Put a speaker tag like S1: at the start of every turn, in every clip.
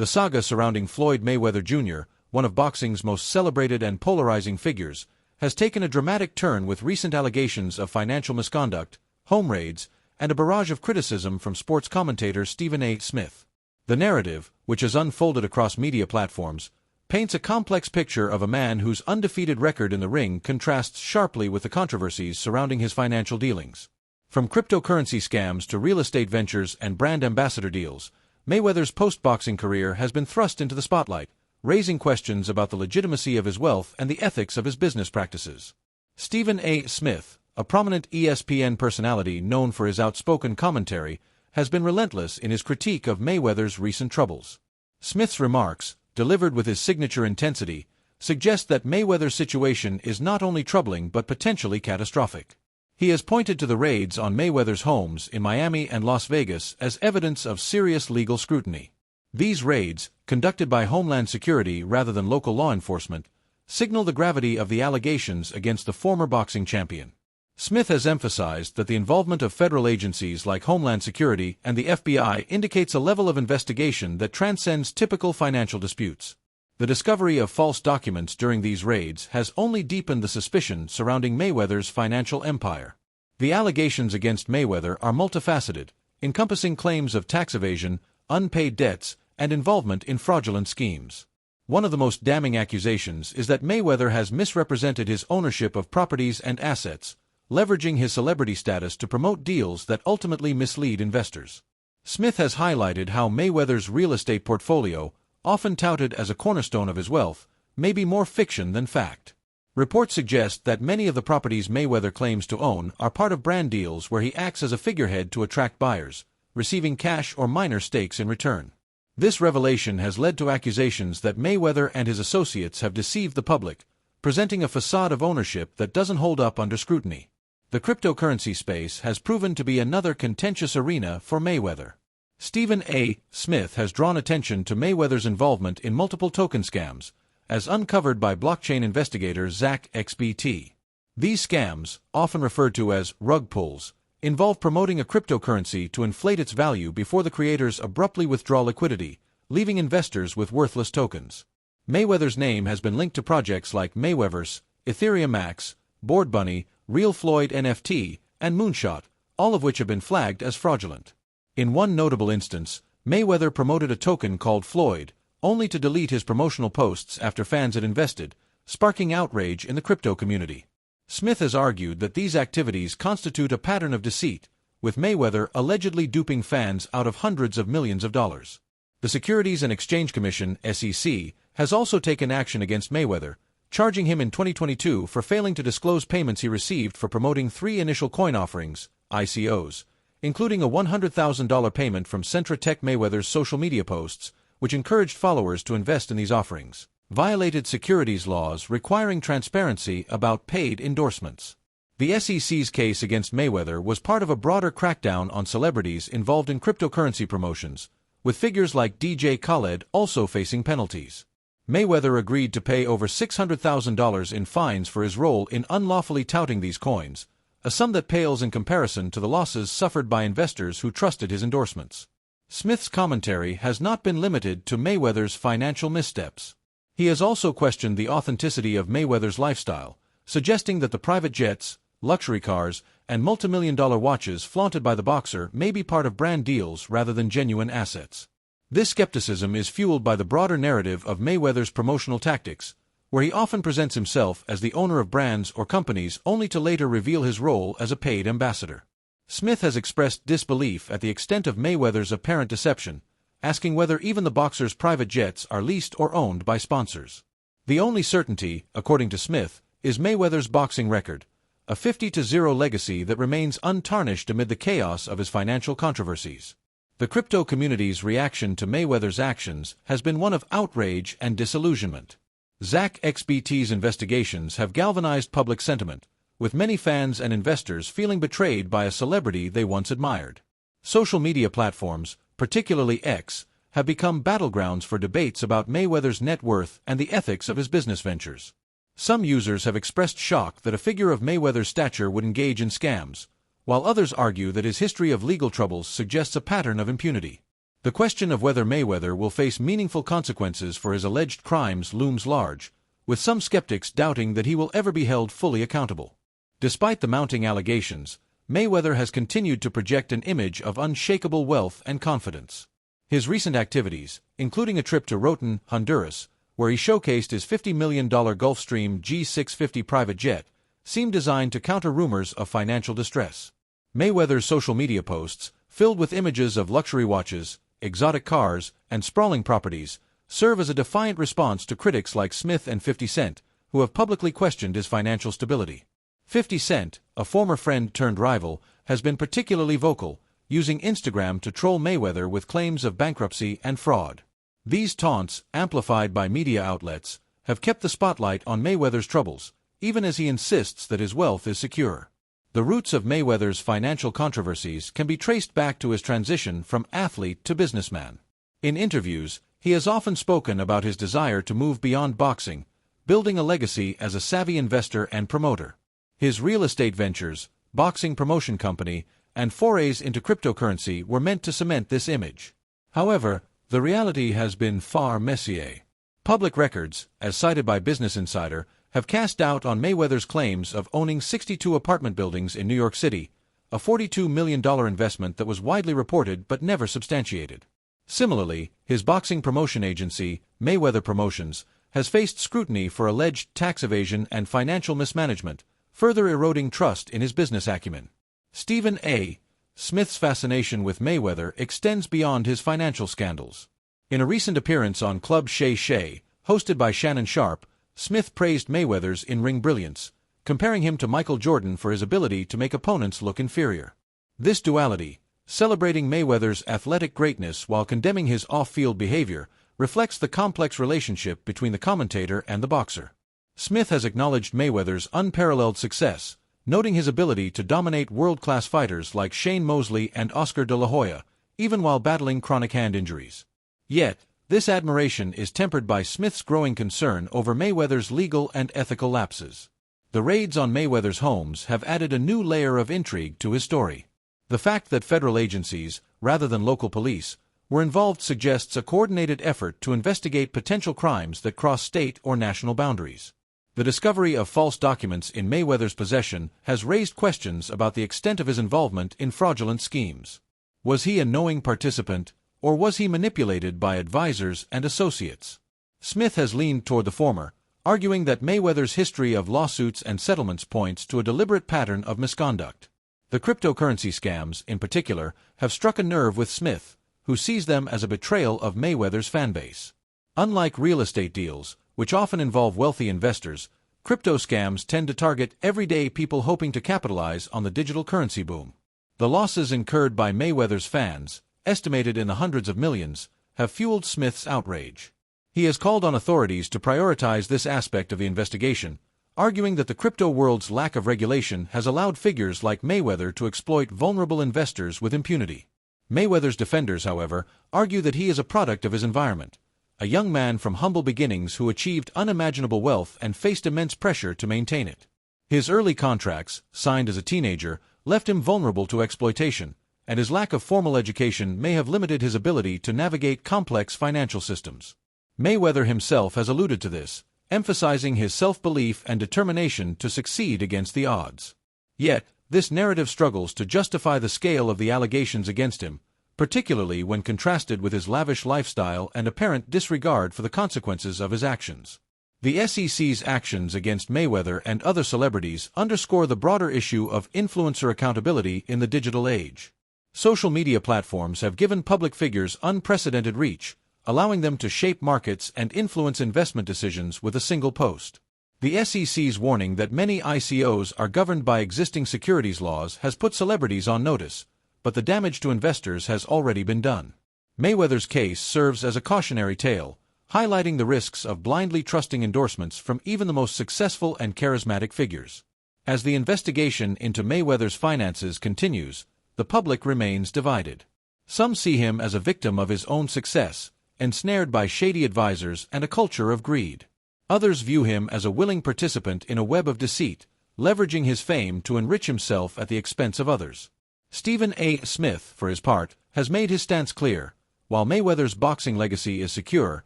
S1: The saga surrounding Floyd Mayweather Jr., one of boxing's most celebrated and polarizing figures, has taken a dramatic turn with recent allegations of financial misconduct, home raids, and a barrage of criticism from sports commentator Stephen A. Smith. The narrative, which has unfolded across media platforms, paints a complex picture of a man whose undefeated record in the ring contrasts sharply with the controversies surrounding his financial dealings. From cryptocurrency scams to real estate ventures and brand ambassador deals, Mayweather's post-boxing career has been thrust into the spotlight, raising questions about the legitimacy of his wealth and the ethics of his business practices. Stephen A. Smith, a prominent ESPN personality known for his outspoken commentary, has been relentless in his critique of Mayweather's recent troubles. Smith's remarks, delivered with his signature intensity, suggest that Mayweather's situation is not only troubling but potentially catastrophic. He has pointed to the raids on Mayweather's homes in Miami and Las Vegas as evidence of serious legal scrutiny. These raids, conducted by Homeland Security rather than local law enforcement, signal the gravity of the allegations against the former boxing champion. Smith has emphasized that the involvement of federal agencies like Homeland Security and the FBI indicates a level of investigation that transcends typical financial disputes. The discovery of false documents during these raids has only deepened the suspicion surrounding Mayweather's financial empire. The allegations against Mayweather are multifaceted, encompassing claims of tax evasion, unpaid debts, and involvement in fraudulent schemes. One of the most damning accusations is that Mayweather has misrepresented his ownership of properties and assets, leveraging his celebrity status to promote deals that ultimately mislead investors. Smith has highlighted how Mayweather's real estate portfolio, often touted as a cornerstone of his wealth, may be more fiction than fact. Reports suggest that many of the properties Mayweather claims to own are part of brand deals where he acts as a figurehead to attract buyers, receiving cash or minor stakes in return. This revelation has led to accusations that Mayweather and his associates have deceived the public, presenting a facade of ownership that doesn't hold up under scrutiny. The cryptocurrency space has proven to be another contentious arena for Mayweather. Stephen A. Smith has drawn attention to Mayweather's involvement in multiple token scams, as uncovered by blockchain investigator Zach XBT. These scams, often referred to as rug pulls, involve promoting a cryptocurrency to inflate its value before the creators abruptly withdraw liquidity, leaving investors with worthless tokens. Mayweather's name has been linked to projects like Mayweather's, Ethereum Max, Board Bunny, Real Floyd NFT, and Moonshot, all of which have been flagged as fraudulent. In one notable instance, Mayweather promoted a token called Floyd, only to delete his promotional posts after fans had invested, sparking outrage in the crypto community. Smith has argued that these activities constitute a pattern of deceit, with Mayweather allegedly duping fans out of hundreds of millions of dollars. The Securities and Exchange Commission, SEC, has also taken action against Mayweather, charging him in 2022 for failing to disclose payments he received for promoting 3 initial coin offerings, ICOs, including a $100,000 payment from Centra Tech. Mayweather's social media posts, which encouraged followers to invest in these offerings, violated securities laws requiring transparency about paid endorsements. The SEC's case against Mayweather was part of a broader crackdown on celebrities involved in cryptocurrency promotions, with figures like DJ Khaled also facing penalties. Mayweather agreed to pay over $600,000 in fines for his role in unlawfully touting these coins, a sum that pales in comparison to the losses suffered by investors who trusted his endorsements. Smith's commentary has not been limited to Mayweather's financial missteps. He has also questioned the authenticity of Mayweather's lifestyle, suggesting that the private jets, luxury cars, and multimillion-dollar watches flaunted by the boxer may be part of brand deals rather than genuine assets. This skepticism is fueled by the broader narrative of Mayweather's promotional tactics, where he often presents himself as the owner of brands or companies only to later reveal his role as a paid ambassador. Smith has expressed disbelief at the extent of Mayweather's apparent deception, asking whether even the boxer's private jets are leased or owned by sponsors. The only certainty, according to Smith, is Mayweather's boxing record, a 50-0 legacy that remains untarnished amid the chaos of his financial controversies. The crypto community's reaction to Mayweather's actions has been one of outrage and disillusionment. Zach XBT's investigations have galvanized public sentiment, with many fans and investors feeling betrayed by a celebrity they once admired. Social media platforms, particularly X, have become battlegrounds for debates about Mayweather's net worth and the ethics of his business ventures. Some users have expressed shock that a figure of Mayweather's stature would engage in scams, while others argue that his history of legal troubles suggests a pattern of impunity. The question of whether Mayweather will face meaningful consequences for his alleged crimes looms large, with some skeptics doubting that he will ever be held fully accountable. Despite the mounting allegations, Mayweather has continued to project an image of unshakable wealth and confidence. His recent activities, including a trip to Roatan, Honduras, where he showcased his $50 million Gulfstream G650 private jet, seem designed to counter rumors of financial distress. Mayweather's social media posts, filled with images of luxury watches, exotic cars, and sprawling properties, serve as a defiant response to critics like Smith and 50 Cent, who have publicly questioned his financial stability. 50 Cent, a former friend turned rival, has been particularly vocal, using Instagram to troll Mayweather with claims of bankruptcy and fraud. These taunts, amplified by media outlets, have kept the spotlight on Mayweather's troubles, even as he insists that his wealth is secure. The roots of Mayweather's financial controversies can be traced back to his transition from athlete to businessman. In interviews, he has often spoken about his desire to move beyond boxing, building a legacy as a savvy investor and promoter. His real estate ventures, boxing promotion company, and forays into cryptocurrency were meant to cement this image. However, the reality has been far messier. Public records, as cited by Business Insider, have cast doubt on Mayweather's claims of owning 62 apartment buildings in New York City, a $42 million investment that was widely reported but never substantiated. Similarly, his boxing promotion agency, Mayweather Promotions, has faced scrutiny for alleged tax evasion and financial mismanagement, further eroding trust in his business acumen. Stephen A. Smith's fascination with Mayweather extends beyond his financial scandals. In a recent appearance on Club Shay Shay, hosted by Shannon Sharpe, Smith praised Mayweather's in-ring brilliance, comparing him to Michael Jordan for his ability to make opponents look inferior. This duality, celebrating Mayweather's athletic greatness while condemning his off-field behavior, reflects the complex relationship between the commentator and the boxer. Smith has acknowledged Mayweather's unparalleled success, noting his ability to dominate world-class fighters like Shane Mosley and Oscar de la Hoya, even while battling chronic hand injuries. Yet, this admiration is tempered by Smith's growing concern over Mayweather's legal and ethical lapses. The raids on Mayweather's homes have added a new layer of intrigue to his story. The fact that federal agencies, rather than local police, were involved suggests a coordinated effort to investigate potential crimes that cross state or national boundaries. The discovery of false documents in Mayweather's possession has raised questions about the extent of his involvement in fraudulent schemes. Was he a knowing participant, or was he manipulated by advisors and associates? Smith has leaned toward the former, arguing that Mayweather's history of lawsuits and settlements points to a deliberate pattern of misconduct. The cryptocurrency scams, in particular, have struck a nerve with Smith, who sees them as a betrayal of Mayweather's fanbase. Unlike real estate deals, which often involve wealthy investors, crypto scams tend to target everyday people hoping to capitalize on the digital currency boom. The losses incurred by Mayweather's fans, estimated in the hundreds of millions, have fueled Smith's outrage. He has called on authorities to prioritize this aspect of the investigation, arguing that the crypto world's lack of regulation has allowed figures like Mayweather to exploit vulnerable investors with impunity. Mayweather's defenders, however, argue that he is a product of his environment, a young man from humble beginnings who achieved unimaginable wealth and faced immense pressure to maintain it. His early contracts, signed as a teenager, left him vulnerable to exploitation, and his lack of formal education may have limited his ability to navigate complex financial systems. Mayweather himself has alluded to this, emphasizing his self-belief and determination to succeed against the odds. Yet, this narrative struggles to justify the scale of the allegations against him, particularly when contrasted with his lavish lifestyle and apparent disregard for the consequences of his actions. The SEC's actions against Mayweather and other celebrities underscore the broader issue of influencer accountability in the digital age. Social media platforms have given public figures unprecedented reach, allowing them to shape markets and influence investment decisions with a single post. The SEC's warning that many ICOs are governed by existing securities laws has put celebrities on notice, but the damage to investors has already been done. Mayweather's case serves as a cautionary tale, highlighting the risks of blindly trusting endorsements from even the most successful and charismatic figures. As the investigation into Mayweather's finances continues, the public remains divided. Some see him as a victim of his own success, ensnared by shady advisors and a culture of greed. Others view him as a willing participant in a web of deceit, leveraging his fame to enrich himself at the expense of others. Stephen A. Smith, for his part, has made his stance clear. While Mayweather's boxing legacy is secure,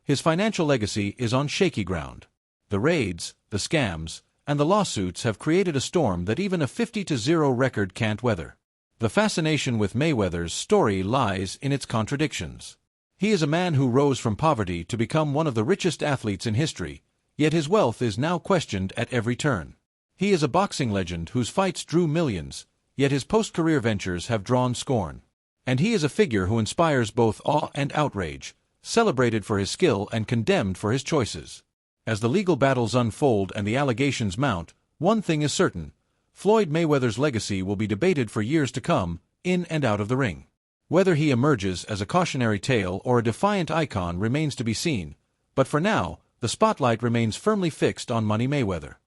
S1: his financial legacy is on shaky ground. The raids, the scams, and the lawsuits have created a storm that even a 50-0 record can't weather. The fascination with Mayweather's story lies in its contradictions. He is a man who rose from poverty to become one of the richest athletes in history, yet his wealth is now questioned at every turn. He is a boxing legend whose fights drew millions, yet his post-career ventures have drawn scorn. And he is a figure who inspires both awe and outrage, celebrated for his skill and condemned for his choices. As the legal battles unfold and the allegations mount, one thing is certain: Floyd Mayweather's legacy will be debated for years to come, in and out of the ring. Whether he emerges as a cautionary tale or a defiant icon remains to be seen, but for now, the spotlight remains firmly fixed on Money Mayweather.